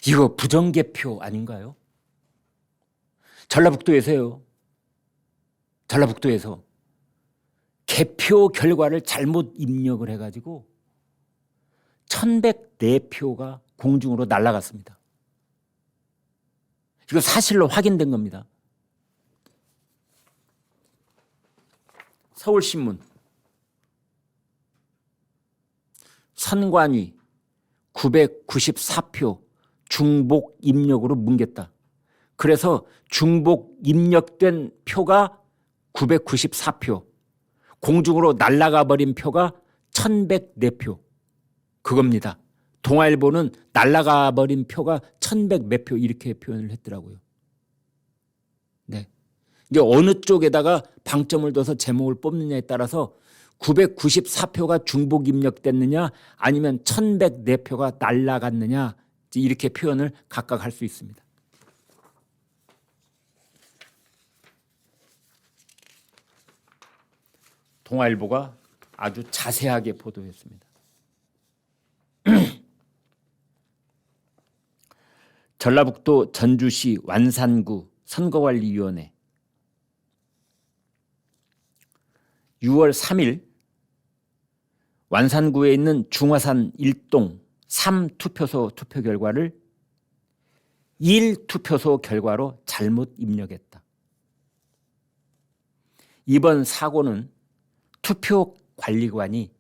이거 부정개표 아닌가요? 전라북도에서요. 전라북도에서 개표 결과를 잘못 입력을 해가지고 1104표가 공중으로 날아갔습니다. 이거 사실로 확인된 겁니다. 서울신문 선관위 994표 중복 입력으로 뭉갰다. 그래서 중복 입력된 표가 994표, 공중으로 날아가 버린 표가 1104표. 그겁니다. 동아일보는 날아가 버린 표가 1100몇 표 이렇게 표현을 했더라고요. 네. 이게 어느 쪽에다가 방점을 둬서 제목을 뽑느냐에 따라서 994표가 중복 입력됐느냐 아니면 1104표가 날아갔느냐 이렇게 표현을 각각 할 수 있습니다. 동아일보가 아주 자세하게 보도했습니다. 전라북도 전주시 완산구 선거관리위원회 6월 3일 완산구에 있는 중화산 1동 3투표소 투표 결과를 1투표소 결과로 잘못 입력했다. 이번 사고는 투표관리관이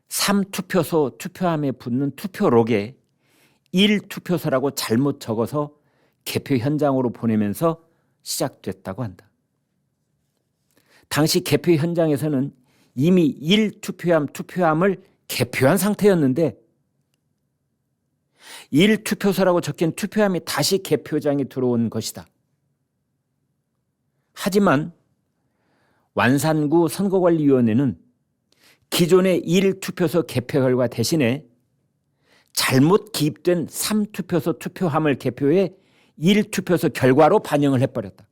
3투표소 투표함에 붙는 투표록에 1투표소라고 잘못 적어서 개표 현장으로 보내면서 시작됐다고 한다. 당시 개표 현장에서는 이미 1투표함을 개표한 상태였는데 1투표소라고 적힌 투표함이 다시 개표장에 들어온 것이다. 하지만 완산구 선거관리위원회는 기존의 1투표소 개표 결과 대신에 잘못 기입된 3투표소 투표함을 개표해 1투표소 결과로 반영을 해버렸다.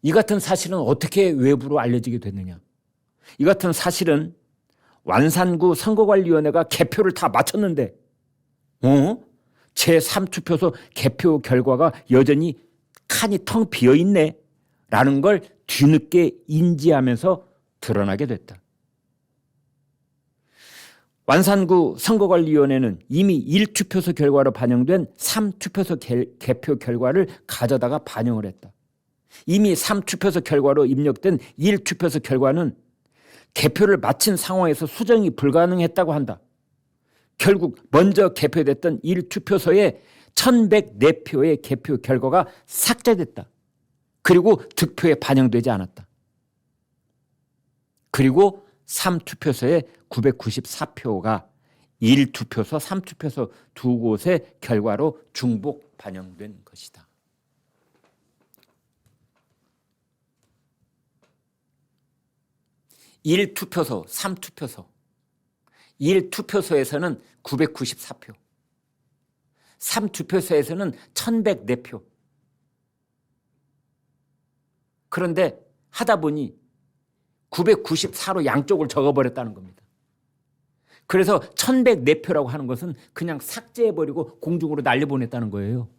이 같은 사실은 어떻게 외부로 알려지게 됐느냐? 이 같은 사실은 완산구 선거관리위원회가 개표를 다 마쳤는데 제3투표소 개표 결과가 여전히 칸이 텅 비어있네 라는 걸 뒤늦게 인지하면서 드러나게 됐다. 완산구 선거관리위원회는 이미 1투표소 결과로 반영된 3투표소 개표 결과를 가져다가 반영을 했다. 이미 3투표소 결과로 입력된 1투표소 결과는 개표를 마친 상황에서 수정이 불가능했다고 한다. 결국 먼저 개표됐던 1투표소에 1104표의 개표 결과가 삭제됐다. 그리고 득표에 반영되지 않았다. 그리고 3투표소에 994표가 1투표소, 3투표소 두 곳의 결과로 중복 반영된 것이다. (1투표소) (3투표소) 1투표소에서는 994표, 3투표소에서는 1104표. 그런데 하다 보니 994로 양쪽을 적어버렸다는 겁니다. 그래서 1104표라고 하는 것은 그냥 삭제해버리고 공중으로 날려보냈다는 거예요.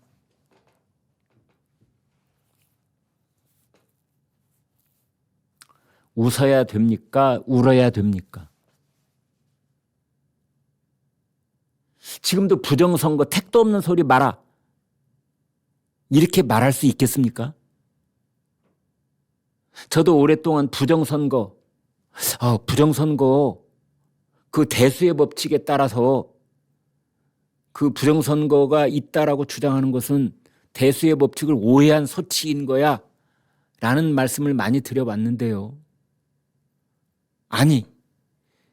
웃어야 됩니까? 울어야 됩니까? 지금도 부정선거 택도 없는 소리 마라 이렇게 말할 수 있겠습니까? 저도 오랫동안 부정선거 그 대수의 법칙에 따라서 그 부정선거가 있다라고 주장하는 것은 대수의 법칙을 오해한 소치인 거야 라는 말씀을 많이 드려봤는데요. 아니,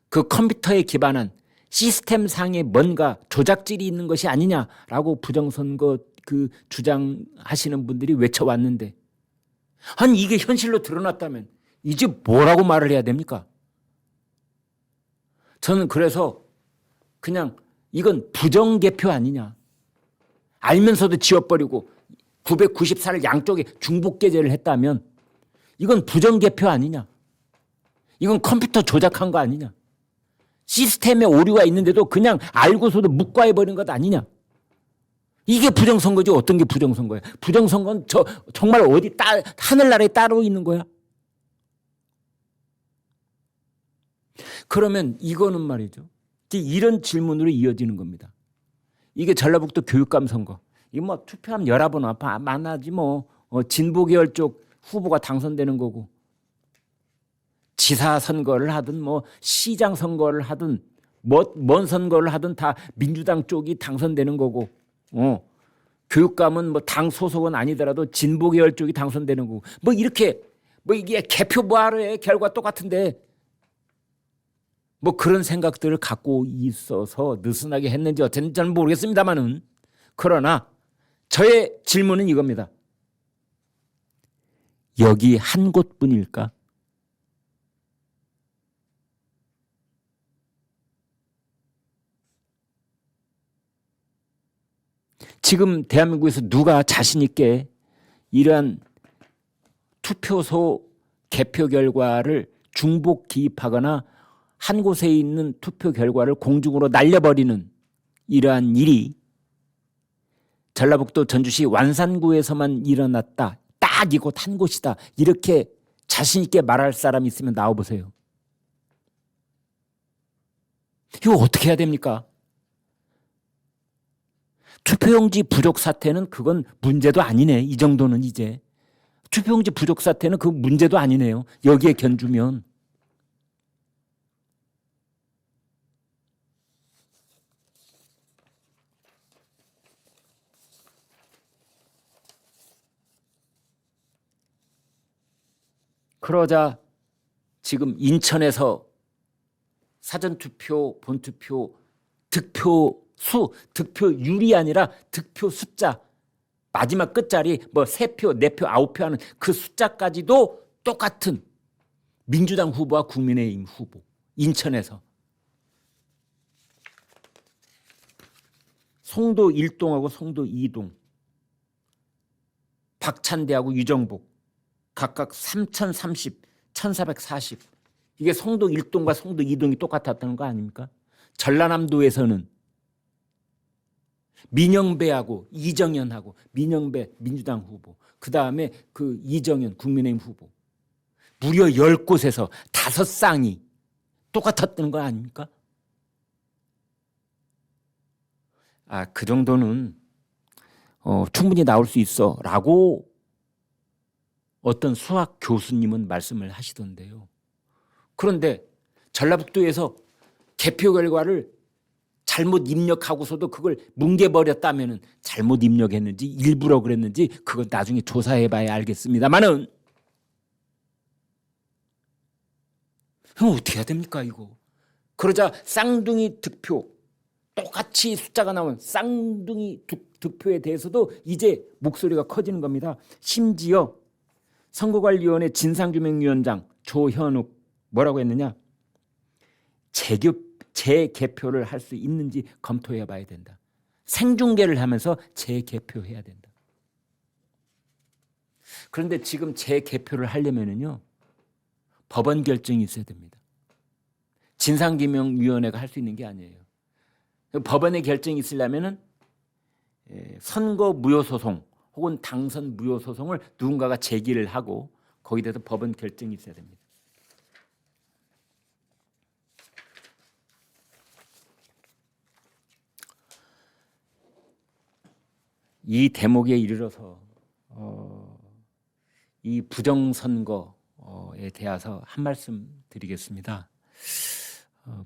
그 컴퓨터에 기반한 시스템상에 뭔가 조작질이 있는 것이 아니냐라고 부정선거 그 주장하시는 분들이 외쳐왔는데, 아니 이게 현실로 드러났다면 이제 뭐라고 말을 해야 됩니까? 저는 그래서 그냥 이건 부정개표 아니냐, 알면서도 지워버리고 994를 양쪽에 중복게재를 했다면 이건 부정개표 아니냐, 이건 컴퓨터 조작한 거 아니냐, 시스템에 오류가 있는데도 그냥 알고서도 묵과해버린 것 아니냐. 이게 부정선거지. 어떤 게 부정선거야. 부정선거는 정말 어디 하늘나라에 따로 있는 거야. 그러면 이거는 말이죠. 이런 질문으로 이어지는 겁니다. 이게 전라북도 교육감 선거. 이거 뭐 투표하면 11번 만나지 뭐. 진보 계열 쪽 후보가 당선되는 거고. 지사 선거를 하든 뭐 시장 선거를 하든 뭔 선거를 하든 다 민주당 쪽이 당선되는 거고. 교육감은 뭐 당 소속은 아니더라도 진보 계열 쪽이 당선되는 거고. 뭐 이렇게 뭐 이게 개표 뭐하러해. 결과 똑같은데. 뭐 그런 생각들을 갖고 있어서 느슨하게 했는지 어쨌는지 저는 모르겠습니다만은, 그러나 저의 질문은 이겁니다. 여기 한 곳뿐일까? 지금 대한민국에서 누가 자신 있게 이러한 투표소 개표 결과를 중복 기입하거나 한 곳에 있는 투표 결과를 공중으로 날려버리는 이러한 일이 전라북도 전주시 완산구에서만 일어났다. 딱 이곳 한 곳이다. 이렇게 자신 있게 말할 사람이 있으면 나와보세요. 이거 어떻게 해야 됩니까? 투표용지 부족 사태는 그건 문제도 아니네. 이 정도는 이제. 투표용지 부족 사태는 그 문제도 아니네요. 여기에 견주면. 그러자 지금 인천에서 사전투표, 본투표, 득표수, 득표율이 아니라 득표 숫자, 마지막 끝자리 뭐 3표, 4표, 9표 하는 그 숫자까지도 똑같은 민주당 후보와 국민의힘 후보. 인천에서. 송도 1동하고 송도 2동. 박찬대하고 유정복. 각각 3030, 1440. 이게 송도 1동과 송도 2동이 똑같았다는 거 아닙니까? 전라남도에서는 민영배하고 이정현하고, 민영배 민주당 후보, 그 다음에 그 이정현 국민의힘 후보, 무려 10곳에서 5쌍이 똑같았다는 거 아닙니까? 그 정도는 충분히 나올 수 있어 라고 어떤 수학 교수님은 말씀을 하시던데요. 그런데 전라북도에서 개표 결과를 잘못 입력하고서도 그걸 뭉개버렸다면 잘못 입력했는지 일부러 그랬는지 그건 나중에 조사해봐야 알겠습니다만은, 그럼 어떻게 해야 됩니까 이거? 그러자 쌍둥이 득표, 똑같이 숫자가 나온 쌍둥이 득표에 대해서도 이제 목소리가 커지는 겁니다. 심지어 선거관리위원회 진상규명위원장 조현욱 뭐라고 했느냐? 재개표를 할 수 있는지 검토해 봐야 된다. 생중계를 하면서 재개표해야 된다. 그런데 지금 재개표를 하려면은요, 법원 결정이 있어야 됩니다. 진상규명위원회가 할 수 있는 게 아니에요. 법원의 결정이 있으려면은 선거 무효소송 혹은 당선 무효소송을 누군가가 제기를 하고 거기에 대해서 법원 결정이 있어야 됩니다. 이 대목에 이르러서 이 부정선거에 대해서 한 말씀 드리겠습니다.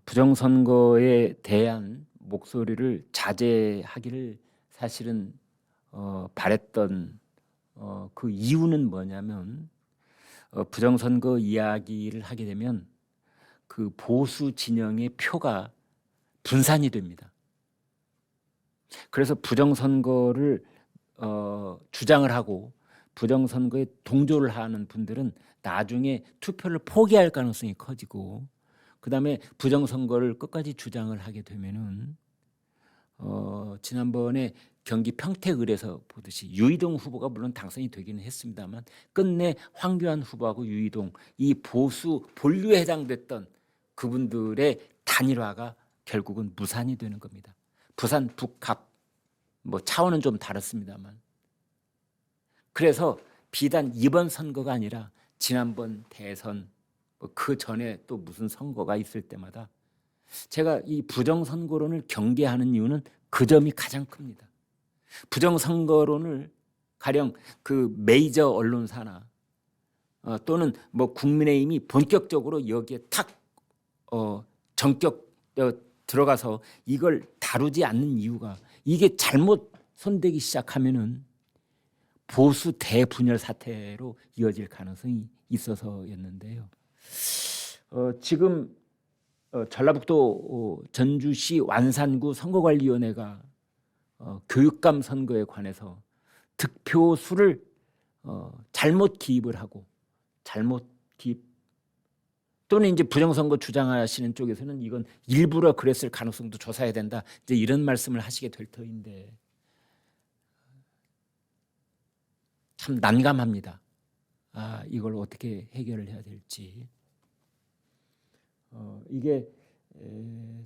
부정선거에 대한 목소리를 자제하기를 사실은 바랬던 그 이유는 뭐냐면, 부정선거 이야기를 하게 되면 그 보수 진영의 표가 분산이 됩니다. 그래서 부정선거를 주장을 하고 부정선거에 동조를 하는 분들은 나중에 투표를 포기할 가능성이 커지고, 그 다음에 부정선거를 끝까지 주장을 하게 되면은 지난번에 경기 평택을에서 보듯이 유이동 후보가 물론 당선이 되기는 했습니다만 끝내 황교안 후보하고 유이동, 이 보수 본류에 해당됐던 그분들의 단일화가 결국은 무산이 되는 겁니다. 부산 북합 뭐 차원은 좀 다릅니다만, 그래서 비단 이번 선거가 아니라 지난번 대선 그 전에 또 무슨 선거가 있을 때마다 제가 이 부정선거론을 경계하는 이유는 그 점이 가장 큽니다. 부정선거론을 가령 그 메이저 언론사나 또는 뭐 국민의힘이 본격적으로 여기에 탁 전격 들어가서 이걸 다루지 않는 이유가, 이게 잘못 손대기 시작하면은 보수 대분열 사태로 이어질 가능성이 있어서였는데요. 지금 전라북도 전주시 완산구 선거관리위원회가 교육감 선거에 관해서 득표수를 잘못 기입을 하고, 잘못 기입 또는 이제 부정선거 주장하시는 쪽에서는 이건 일부러 그랬을 가능성도 조사해야 된다, 이제 이런 말씀을 하시게 될 터인데 참 난감합니다. 이걸 어떻게 해결을 해야 될지. 이게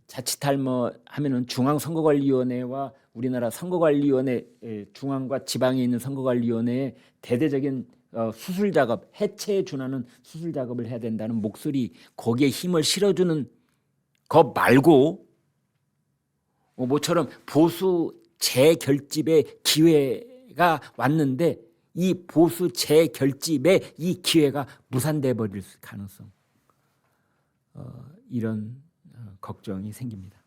자칫할 하면은 중앙선거관리위원회와 우리나라 선거관리위원회, 중앙과 지방에 있는 선거관리위원회의 대대적인 수술 작업, 해체에 준하는 수술 작업을 해야 된다는 목소리, 거기에 힘을 실어주는 것 말고 모처럼 보수 재결집의 기회가 왔는데 이 보수 재결집의 이 기회가 무산돼 버릴 가능성, 이런 걱정이 생깁니다.